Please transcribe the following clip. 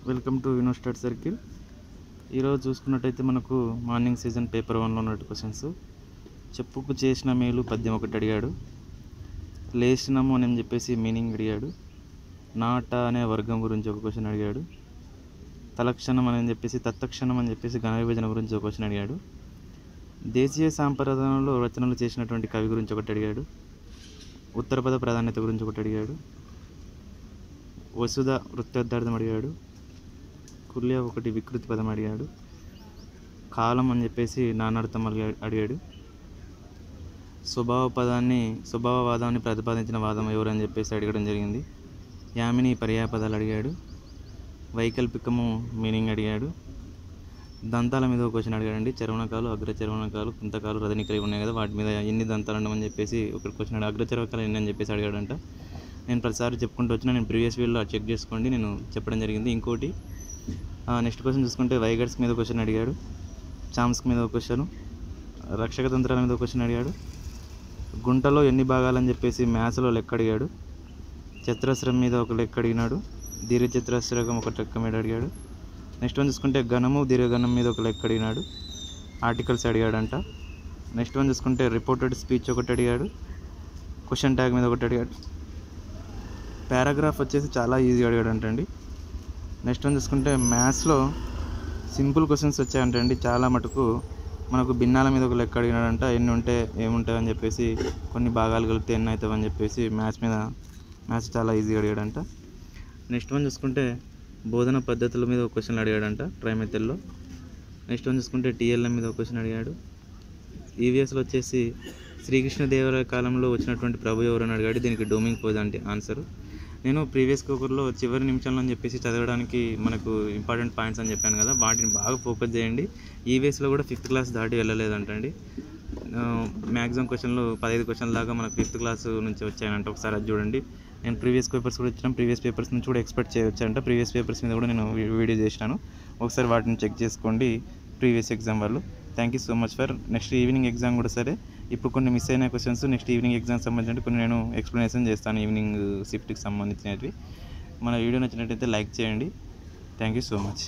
Welcome to university circle. ఈరోజు చూసుకున్నట్టయితే మనకు మార్నింగ్ సీజన్ పేపర్ 1లో ఉన్నట్టు క్వశ్చన్స్. చెప్పుకు చేసిన మేలు పద్యం ఒకటి అడిగాడు. లేచినము అని చెప్పేసి మీనింగ్ అడిగాడు. నాట అనే వర్గం గురించి ఒక క్వశ్చన్ అడిగాడు. తలక్షణం అని చెప్పేసి తత్తక్షణం అని చెప్పేసి ఘన విభజన గురించి ఒక క్వశ్చన్ అడిగాడు. దేశీయ సాంప్రదాయంలో రచనలు చేసినటువంటి కవి గురించి ఒకటి అడిగాడు. ఉత్తరపద ప్రాధాన్యత గురించి ఒకటి అడిగాడు. వసుధ వృత్తార్థం అడిగాడు. కుల్య ఒకటి వికృతి పదం అడిగాడు. కాలం అని చెప్పేసి నానార్థం అడిగాడు. స్వభావవాదాన్ని ప్రతిపాదించిన వాదం ఎవరు అని చెప్పేసి అడగడం జరిగింది. యామిని పర్యాపదాలు అడిగాడు. వైకల్పికము మీనింగ్ అడిగాడు. దంతాల మీద ఒక క్వశ్చన్ అడిగాడండి. చర్వణకాలు, అగ్రచర్వణకాలు, కుంతకాలు, రజనికలు ఉన్నాయి కదా, వాటి మీద ఎన్ని దంతాలు ఉండమని చెప్పేసి ఒక క్వశ్చన్ అడిగాడు. అగ్రచర్వకాలు ఎన్ని అని చెప్పేసి అడిగాడంట. నేను ప్రతిసారి చెప్పుకుంటూ వచ్చిన, నేను ప్రీవియస్ వీడియోలో చెక్ చేసుకోండి, నేను చెప్పడం జరిగింది. ఇంకోటి నెక్స్ట్ క్వశ్చన్ చూసుకుంటే వైగర్స్ మీద క్వశ్చన్ అడిగాడు. చామ్స్క్ మీద ఒక క్వశ్చన్, రక్షక తంత్రాల మీద ఒక క్వశ్చన్ అడిగాడు. గుంటలో ఎన్ని భాగాలని చెప్పేసి మ్యాథ్స్లో లెక్క అడిగాడు. చతురస్రం మీద ఒక లెక్క అడిగినాడు. దీర్ఘచతురస్రం ఒక లెక్క మీద అడిగాడు. నెక్స్ట్ వన్ చూసుకుంటే ఘనము దీర్ఘఘనం మీద ఒక లెక్క అడిగినాడు. ఆర్టికల్స్ అడిగాడంట. నెక్స్ట్ వన్ చూసుకుంటే రిపోర్టెడ్ స్పీచ్ ఒకటి అడిగాడు. క్వశ్చన్ ట్యాగ్ మీద ఒకటి అడిగాడు. పారాగ్రాఫ్ వచ్చేసి చాలా ఈజీ అడిగాడంటండి. నెక్స్ట్ వన్ చూసుకుంటే మ్యాథ్స్లో సింపుల్ క్వశ్చన్స్ వచ్చాయంటండి. చాలా మటుకు మనకు భిన్నాల మీద ఒక లెక్క అడిగినాడంట. ఎన్ని ఉంటే ఏముంటాయి అని చెప్పేసి, కొన్ని భాగాలు కలిపితే ఎన్ని అవుతాయి అని చెప్పేసి మ్యాథ్స్ చాలా ఈజీగా అడిగాడంట. నెక్స్ట్ వన్ చూసుకుంటే బోధన పద్ధతుల మీద ఒక క్వశ్చన్ అడిగాడంట ట్రై మెథడ్లో. నెక్స్ట్ వన్ చూసుకుంటే టీఎల్ఎం మీద ఒక క్వశ్చన్ అడిగాడు. ఈవీఎస్లో వచ్చేసి శ్రీకృష్ణదేవరాయ కాలంలో వచ్చినటువంటి ప్రభు ఎవరు అని అడిగాడు. దీనికి డోమింగ్ పోజ్ అంటే ఆన్సర్. నేను ప్రీవియస్ పేపర్లో చివరి నిమిషంలో అని చెప్పేసి చదవడానికి మనకు ఇంపార్టెంట్ పాయింట్స్ అని చెప్పాను కదా, వాటిని బాగా ఫోకస్ చేయండి. ఈవీఎస్లో కూడా 5th క్లాస్ దాటి వెళ్ళలేదంటండి. మ్యాక్సిమం క్వశ్చన్లు 15 క్వశ్చన్ దాకా మనకు 5th క్లాస్ నుంచి వచ్చాయంట. ఒకసారి అది చూడండి. నేను ప్రీవియస్ పేపర్స్ కూడా ఇచ్చిన, ప్రీవియస్ పేపర్స్ నుంచి కూడా ఎక్స్పెక్ట్ చేయవచ్చంట. ప్రీవియస్ పేపర్స్ మీద కూడా నేను వీడియో చేసినాను, ఒకసారి వాటిని చెక్ చేసుకోండి ప్రీవియస్ ఎగ్జామ్ వాళ్ళు. Thank you so much for. Next evening exam కూడా సరే, ఇప్పుడు కొన్ని మిస్ అయిన క్వశ్చన్స్ నెక్స్ట్ ఈవినింగ్ ఎగ్జామ్ సంబంధించి కొన్ని నేను ఎక్స్ప్లెనేషన్ చేస్తాను ఈవినింగ్ షిఫ్ట్కి సంబంధించినవి. మన వీడియో నచ్చినట్టయితే లైక్ చేయండి. Thank you so much.